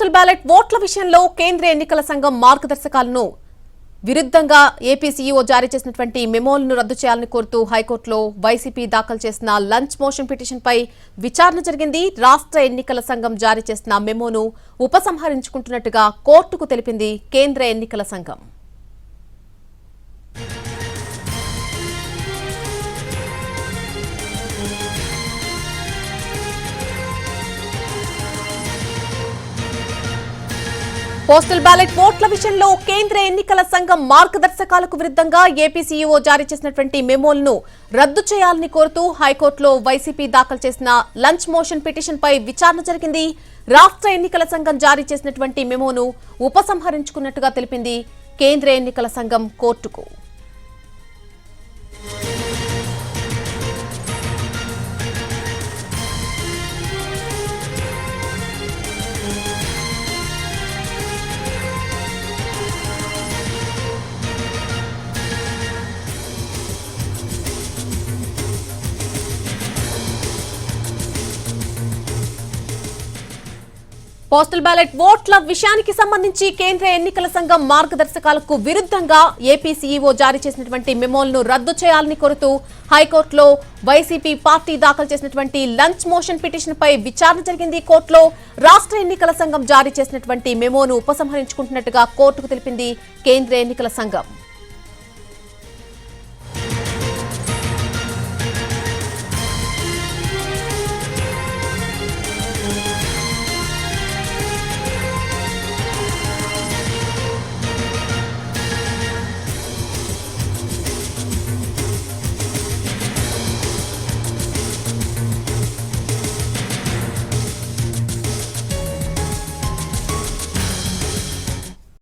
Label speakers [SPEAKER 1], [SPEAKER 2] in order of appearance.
[SPEAKER 1] Postal ballot ఓట్ల విషయంలో కేంద్ర ఎన్నికల సంఘం మార్గదర్శకాలను విరుద్ధంగా ఏపీ సీఈఓ జారీ చేసినటువంటి మెమోలను రద్దు చేయాలని కోరుతూ హైకోర్టులో వైసీపీ దాఖలు చేసిన లంచ్ మోషన్ పిటిషన్పై విచారణ జరిగింది. రాష్ట్ర ఎన్నికల సంఘం జారీ చేసిన మెమోను ఉపసంహరించుకుంటున్నట్టుగా కోర్టుకు తెలిపింది కేంద్ర ఎన్నికల సంఘం. పోస్టల్ బ్యాలెట్ ఓట్ల విషయంలో కేంద్ర ఎన్నికల సంఘం మార్గదర్శకాలకు విరుద్ధంగా ఏపీ సీఈఓ జారీ చేసినటువంటి మెమోలను రద్దు చేయాలని కోరుతూ హైకోర్టులో వైసీపీ దాఖలు చేసిన లంచ్ మోషన్ పిటిషన్ పై విచారణ జరిగింది. రాష్ట్ర ఎన్నికల సంఘం జారీ చేసినటువంటి మెమోను ఉపసంహరించుకున్నట్టుగా తెలిపింది కేంద్ర ఎన్నికల సంఘం కోర్టుకు. పోస్టల్ బ్యాలెట్ ఓట్ల విషయానికి సంబంధించి కేంద్ర ఎన్నికల సంఘం మార్గదర్శకాలకు విరుద్ధంగా ఏపీ సీఈఓ జారీ చేసినటువంటి మెమోలను రద్దు చేయాలని కోరుతూ హైకోర్టులో వైసీపీ పార్టీ దాఖలు చేసినటువంటి లంచ్ మోషన్ పిటిషన్ పై విచారణ జరిగింది. కోర్టులో రాష్ట్ర ఎన్నికల సంఘం జారీ చేసినటువంటి మెమోను ఉపసంహరించుకుంటున్నట్టుగా కోర్టుకు తెలిపింది కేంద్ర ఎన్నికల సంఘం.